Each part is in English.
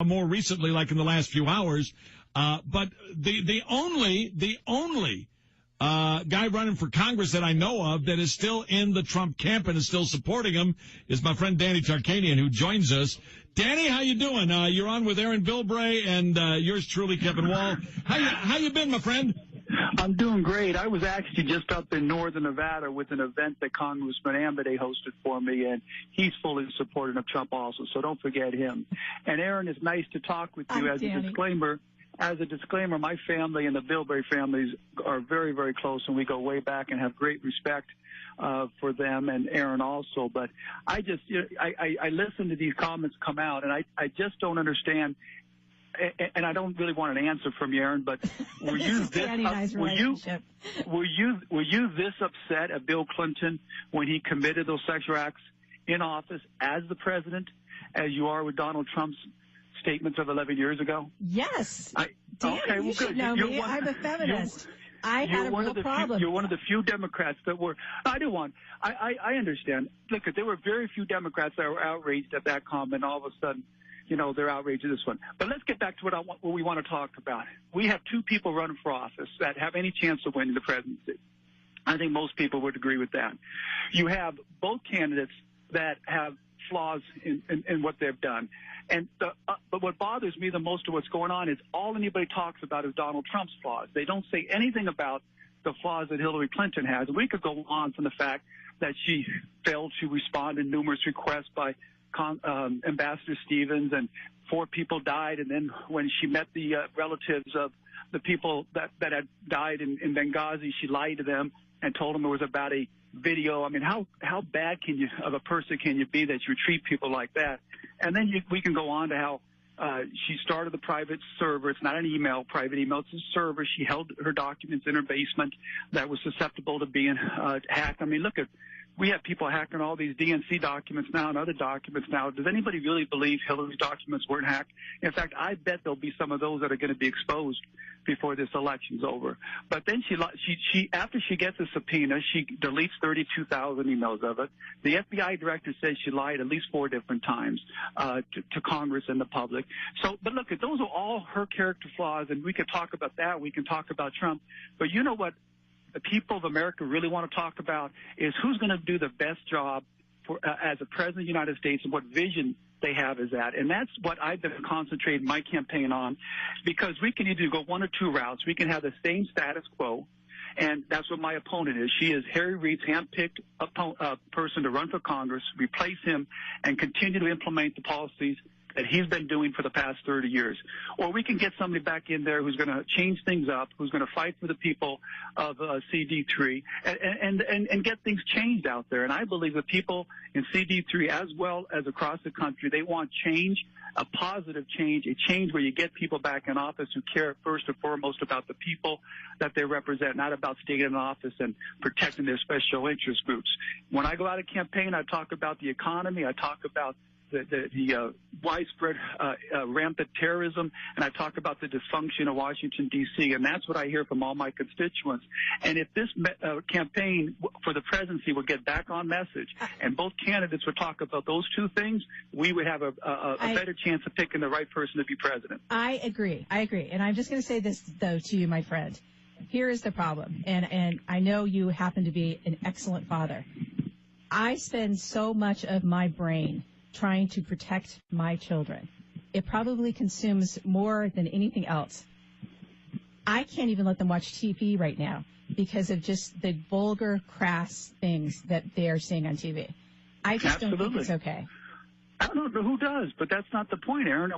more recently, like in the last few hours. But the only guy running for Congress that I know of that is still in the Trump camp and is still supporting him is my friend Danny Tarkanian, who joins us. Danny, how you doing? You're on with Aaron Bilbray and yours truly, Kevin Wall. How you been, my friend? I'm doing great. I was actually just up in northern Nevada with an event that Congressman Amodei hosted for me, and he's fully supportive of Trump also, so don't forget him. And Aaron, it's nice to talk with you. As a disclaimer, my family and the Bilbray families are very, very close, and we go way back and have great respect for them and Aaron also. But I listen to these comments come out, and I just don't understand. And I don't really want an answer from you, Aaron, but were you this upset at Bill Clinton when he committed those sexual acts in office as the president as you are with Donald Trump's statements of 11 years ago? Yes. Okay, you should know me. I'm a feminist. I had a real problem. You're one of the few Democrats that were. I understand. Look, there were very few Democrats that were outraged at that comment. All of a sudden, they're outraged at this one. But let's get back to what we want to talk about. We have two people running for office that have any chance of winning the presidency. I think most people would agree with that. You have both candidates that have flaws in what they've done. But what bothers me the most of what's going on is all anybody talks about is Donald Trump's flaws. They don't say anything about the flaws that Hillary Clinton has. We could go on from the fact that she failed to respond to numerous requests by Ambassador Stevens, and 4 people died. And then when she met the relatives of the people that had died in Benghazi, she lied to them and told them it was about a video. I mean, how bad of a person can you be that you treat people like that? And then we can go on to how she started the private server. It's not an private email. It's a server. She held her documents in her basement that was susceptible to being hacked. I mean, we have people hacking all these DNC documents now and other documents now. Does anybody really believe Hillary's documents weren't hacked? In fact, I bet there'll be some of those that are going to be exposed before this election's over. But then she after she gets a subpoena, she deletes 32,000 emails of it. The FBI director says she lied at least 4 different times to Congress and the public. So, but look, those are all her character flaws, and we could talk about that. We can talk about Trump. But you know what the people of America really want to talk about is who's going to do the best job as a president of the United States and what vision they have is that. And that's what I've been concentrating my campaign on, because we can either go one or two routes. We can have the same status quo, and that's what my opponent is. She is Harry Reid's handpicked person to run for Congress, replace him, and continue to implement the policies that he's been doing for the past 30 years. Or we can get somebody back in there who's going to change things up, who's going to fight for the people of CD3 and get things changed out there. And I believe the people in CD3 as well as across the country, they want change, a positive change, a change where you get people back in office who care first and foremost about the people that they represent, not about staying in office and protecting their special interest groups. When I go out and campaign, I talk about the economy, I talk about the widespread rampant terrorism, and I talk about the dysfunction of Washington, D.C., and that's what I hear from all my constituents. And if this campaign for the presidency would get back on message and both candidates would talk about those two things, we would have a better chance of picking the right person to be president. I agree. And I'm just going to say this, though, to you, my friend. Here is the problem, and I know you happen to be an excellent father. I spend so much of my brain trying to protect my children. It probably consumes more than anything else. I can't even let them watch TV right now because of just the vulgar, crass things that they are seeing on TV. I just don't think it's okay. I don't know who does, but that's not the point, Aaron.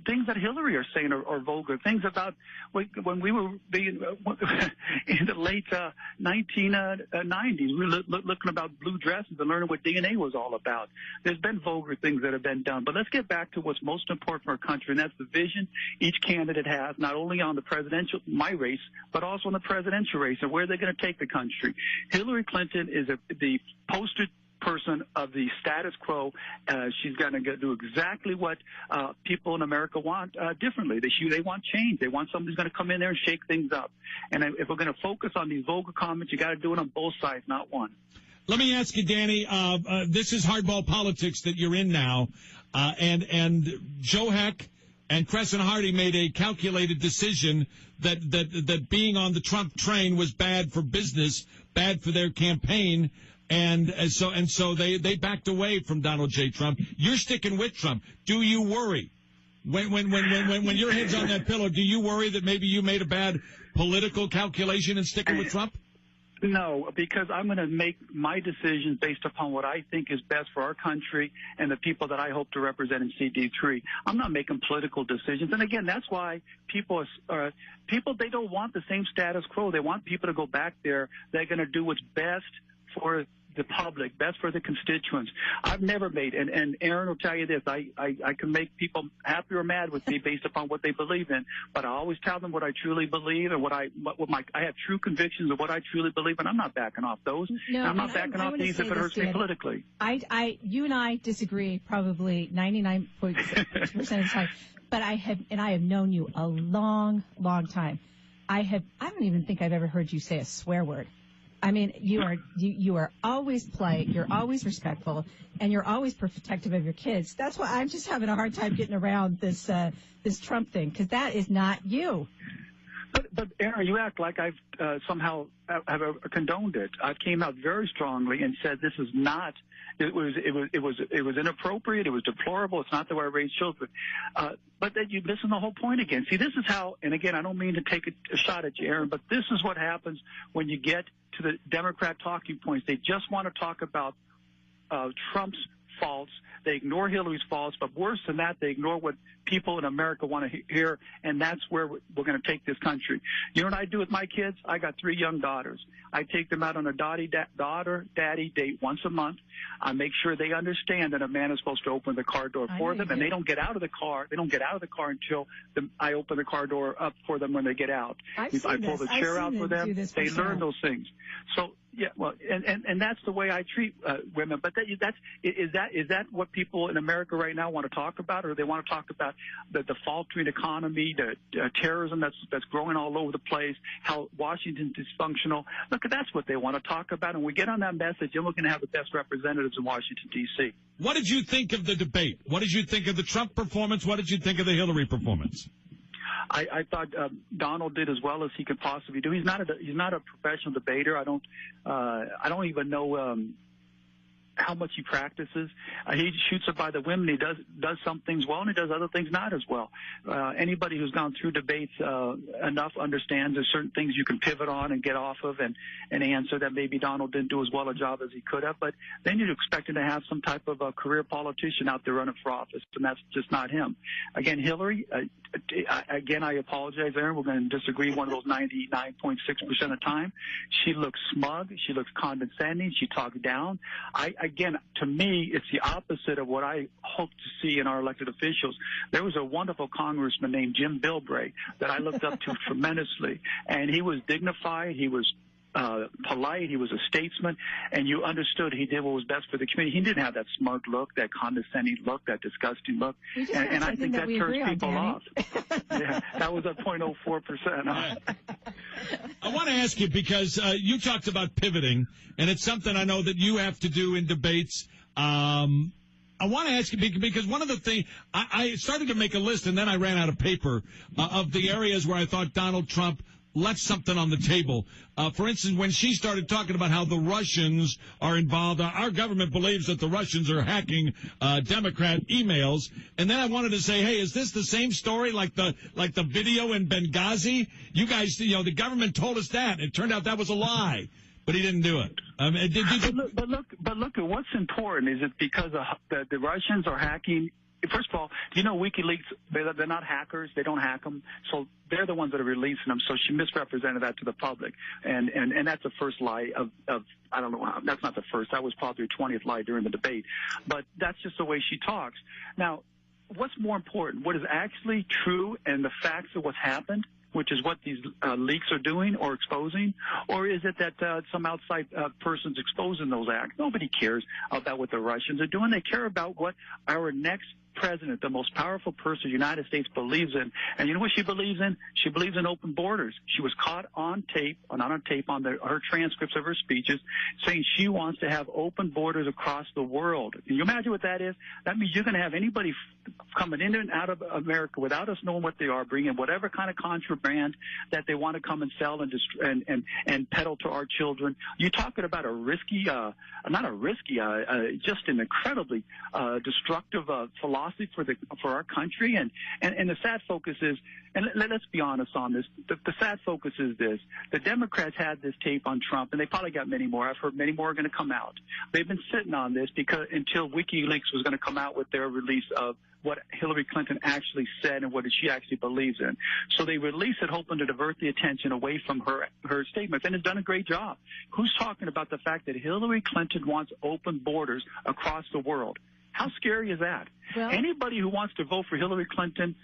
Things that Hillary are saying are vulgar. Things about when we were being in the late 1990s, we were looking about blue dresses and learning what DNA was all about. There's been vulgar things that have been done. But let's get back to what's most important for our country, and that's the vision each candidate has, not only on the my race, but also on the presidential race, and where they're going to take the country. Hillary Clinton is the poster person of the status quo. She's going to do exactly what people in America want differently. They want change. They want somebody who's going to come in there and shake things up. And if we're going to focus on these vulgar comments, you got to do it on both sides, not one. Let me ask you, Danny, this is hardball politics that you're in now. And Joe Heck and Crescent Hardy made a calculated decision that being on the Trump train was bad for business, bad for their campaign. And so they backed away from Donald J. Trump. You're sticking with Trump. Do you worry when your head's on that pillow? Do you worry that maybe you made a bad political calculation in sticking with Trump? No, because I'm going to make my decisions based upon what I think is best for our country and the people that I hope to represent in CD3. I'm not making political decisions. And again, that's why people they don't want the same status quo. They want people to go back there. They're going to do what's best for the public, best for the constituents. I've never made, and Aaron will tell you this, I can make people happy or mad with me based upon what they believe in, but I always tell them what I truly believe and I have true convictions of what I truly believe, and I'm not backing off those. No, I'm not backing off these if it hurts me politically. You and I disagree probably 99.6% of the time, but I have known you a long, long time. I don't even think I've ever heard you say a swear word. I mean, you are always polite, you're always respectful, and you're always protective of your kids. That's why I'm just having a hard time getting around this Trump thing, because that is not you. But Aaron, you act like I've somehow have condoned it. I came out very strongly and said this is not. It was inappropriate. It was deplorable. It's not the way I raise children. But then you're missing the whole point again. See, this is how. And again, I don't mean to take a shot at you, Aaron, but this is what happens when you get to the Democrat talking points. They just want to talk about Trump's faults. They ignore Hillary's faults, but worse than that, they ignore what people in America want to hear, and that's where we're going to take this country. You know what I do with my kids? I got 3 young daughters. I take them out on a daughter-daddy date once a month. I make sure they understand that a man is supposed to open the car door for them, and they don't get out of the car. They don't get out of the car until I open the car door up for them when they get out. I pull the chair out for them. They learn those things. So. Yeah, well, and that's the way I treat women. But is that what people in America right now want to talk about, or they want to talk about the faltering economy, the terrorism that's growing all over the place, how Washington's dysfunctional? Look, that's what they want to talk about, and we get on that message, and we're going to have the best representatives in Washington D.C. What did you think of the debate? What did you think of the Trump performance? What did you think of the Hillary performance? I thought Donald did as well as he could possibly do. He's not a professional debater. I don't even know how much he practices. He shoots it by the women. He does some things well, and he does other things not as well. Anybody who's gone through debates enough understands there's certain things you can pivot on and get off of and answer that maybe Donald didn't do as well a job as he could have. But then you'd expect him to have some type of a career politician out there running for office, and that's just not him. Again, Hillary, I apologize, Aaron. We're going to disagree one of those 99.6% of the time. She looks smug. She looks condescending. She talks down. Again, to me, it's the opposite of what I hope to see in our elected officials. There was a wonderful congressman named Jim Bilbray that I looked up to tremendously, and he was dignified. He was polite. He was a statesman, and you understood he did what was best for the community. He didn't have that smug look, that condescending look, that disgusting look, and I think that turns people off. Yeah, that was at 0.04%. I want to ask you, because you talked about pivoting, and it's something I know that you have to do in debates. I want to ask you, because one of the things, I started to make a list, and then I ran out of paper, of the areas where I thought Donald Trump left something on the table. For instance, when she started talking about how the Russians are involved, our government believes that the Russians are hacking Democrat emails. And then I wanted to say, hey, is this the same story like the video in Benghazi? You guys, the government told us that. It turned out that was a lie. But he didn't do it. But look at what's important. Is it because the Russians are hacking? First of all, do you know WikiLeaks, they're not hackers. They don't hack them. So they're the ones that are releasing them. So she misrepresented that to the public. And that's the first lie of I don't know. That's not the first. That was probably her 20th lie during the debate. But that's just the way she talks. Now, what's more important? What is actually true and the facts of what's happened, which is what these leaks are doing or exposing? Or is it that some outside person's exposing those acts? Nobody cares about what the Russians are doing. They care about what our next president, the most powerful person the United States believes in. And you know what she believes in? She believes in open borders. She was caught on tape, or not on tape, on her transcripts of her speeches, saying she wants to have open borders across the world. Can you imagine what that is? That means you're going to have anybody coming in and out of America without us knowing what they are, bringing whatever kind of contraband that they want to come and sell and peddle to our children. You're talking about a risky, just an incredibly destructive philosophy for our country. And the sad focus is, and let's be honest on this, the sad focus is this: the Democrats had this tape on Trump, and they probably got many more. I've heard many more are going to come out. They've been sitting on this until WikiLeaks was going to come out with their release of what Hillary Clinton actually said and what she actually believes in. So they released it hoping to divert the attention away from her statements, and it's done a great job. Who's talking about the fact that Hillary Clinton wants open borders across the world? How scary is that? Well, anybody who wants to vote for Hillary Clinton,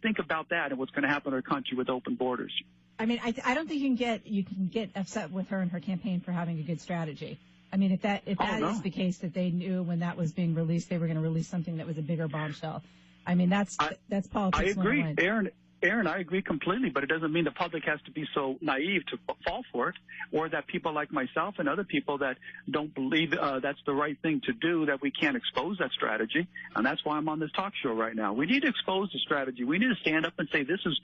think about that and what's going to happen to our country with open borders. I mean, I don't think you can get upset with her and her campaign for having a good strategy. I mean, if that is the case, that they knew when that was being released, they were going to release something that was a bigger bombshell. I mean, that's politics. I agree, Aaron, I agree completely, but it doesn't mean the public has to be so naive to fall for it, or that people like myself and other people that don't believe that's the right thing to do, that we can't expose that strategy. And that's why I'm on this talk show right now. We need to expose the strategy. We need to stand up and say, this is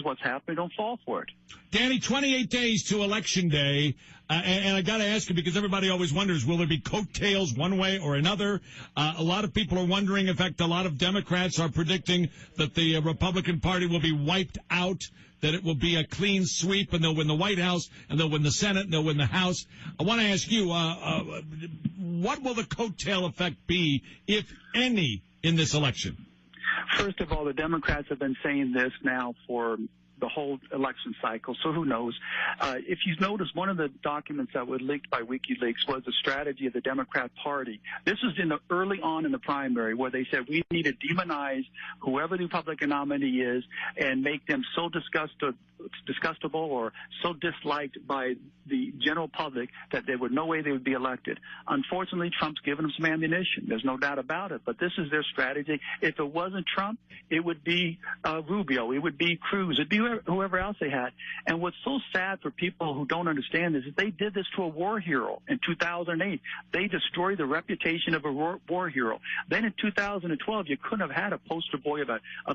what's happening. Don't fall for it. Danny, 28 days to Election Day. And I got to ask you, because everybody always wonders, will there be coattails one way or another? A lot of people are wondering. In fact, a lot of Democrats are predicting that the Republican Party will be wiped out, that it will be a clean sweep, and they'll win the White House, and they'll win the Senate, and they'll win the House. I want to ask you, what will the coattail effect be, if any, in this election? First of all, the Democrats have been saying this now for the whole election cycle, so who knows? If you notice, one of the documents that was leaked by WikiLeaks was the strategy of the Democrat Party. This was early on in the primary, where they said we need to demonize whoever the Republican nominee is and make them so disgustable or so disliked by the general public that there would no way they would be elected. Unfortunately, Trump's given them some ammunition. There's no doubt about it. But this is their strategy. If it wasn't Trump, it would be Rubio. It would be Cruz. It'd be whoever else they had. And what's so sad for people who don't understand this is they did this to a war hero in 2008. They destroyed the reputation of a war hero. Then in 2012, you couldn't have had a poster boy of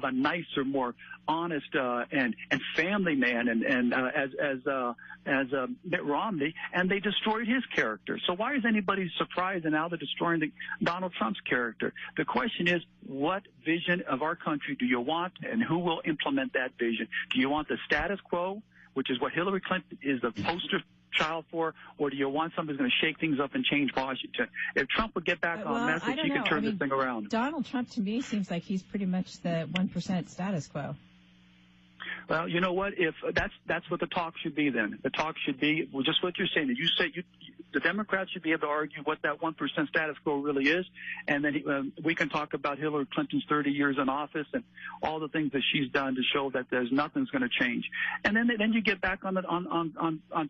a nicer, more honest and family man as Mitt Romney, and they destroyed his character. So why is anybody surprised and now they're destroying Donald Trump's character? The question is, what vision of our country do you want, and who will implement that vision? Do you want the status quo, which is what Hillary Clinton is the poster child for, or do you want somebody who's going to shake things up and change Washington? If Trump would get back on message, he could turn this thing around. Donald Trump, to me, seems like he's pretty much the 1% status quo. Well, you know what? If that's what the talk should be, then the talk should be just what you're saying. You say the Democrats should be able to argue what that 1% status quo really is, and then we can talk about Hillary Clinton's 30 years in office and all the things that she's done to show that there's nothing's going to change. And then you get back on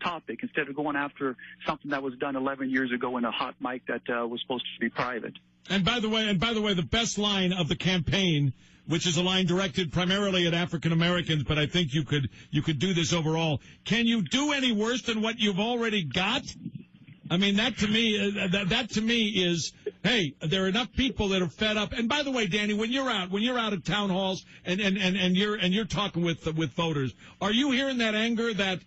topic instead of going after something that was done 11 years ago in a hot mic that was supposed to be private. And by the way, the best line of the campaign, which is a line directed primarily at African Americans, but I think you could do this overall. Can you do any worse than what you've already got? I mean, that to me is, hey, there are enough people that are fed up. And by the way, Danny, when you're out at town halls and you're talking with voters, are you hearing that anger that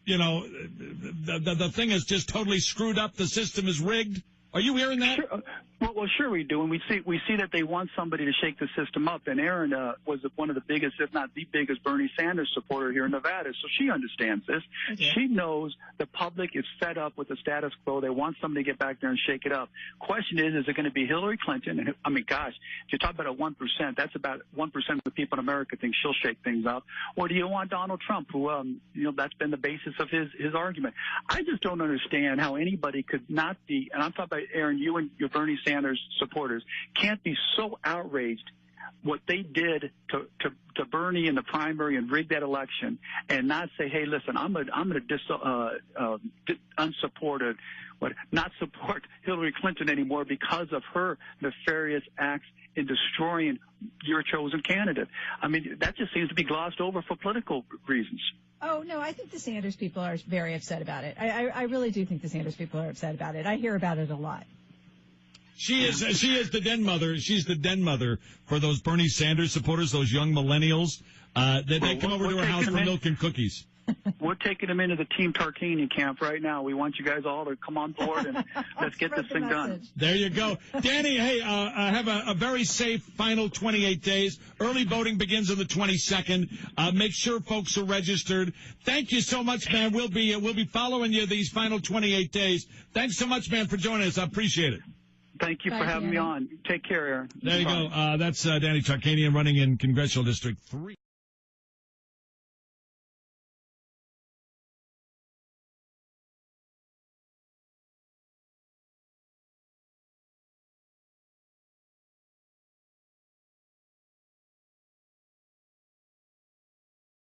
you know the thing is just totally screwed up, the system is rigged? Are you hearing that? Sure. Well, sure we do, and we see that they want somebody to shake the system up. And Erin was one of the biggest, if not the biggest, Bernie Sanders supporter here in Nevada, so she understands this. Okay. She knows the public is fed up with the status quo. They want somebody to get back there and shake it up. Question is it going to be Hillary Clinton? I mean, gosh, if you talk about a 1%, that's about 1% of the people in America think she'll shake things up. Or do you want Donald Trump, who, that's been the basis of his argument? I just don't understand how anybody could not be, and I'm talking about, Erin, you and your Bernie Sanders supporters can't be so outraged what they did to Bernie in the primary and rig that election, and not say, hey, listen, I'm going to unsupported not support Hillary Clinton anymore because of her nefarious acts in destroying your chosen candidate. I mean, that just seems to be glossed over for political reasons. Oh, no, I think the Sanders people are very upset about it. I really do think the Sanders people are upset about it. I hear about it a lot. She is the den mother. She's the den mother for those Bernie Sanders supporters, those young millennials. They come over to her house for milk and cookies. We're taking them into the Team Tarkanian camp right now. We want you guys all to come on board and let's get this thing done. There you go. Danny, hey, have a very safe final 28 days. Early voting begins on the 22nd. Make sure folks are registered. Thank you so much, man. We'll be following you these final 28 days. Thanks so much, man, for joining us. I appreciate it. Thank you for having me on. Take care, Aaron. There you go. That's Danny Tarkanian running in Congressional District 3.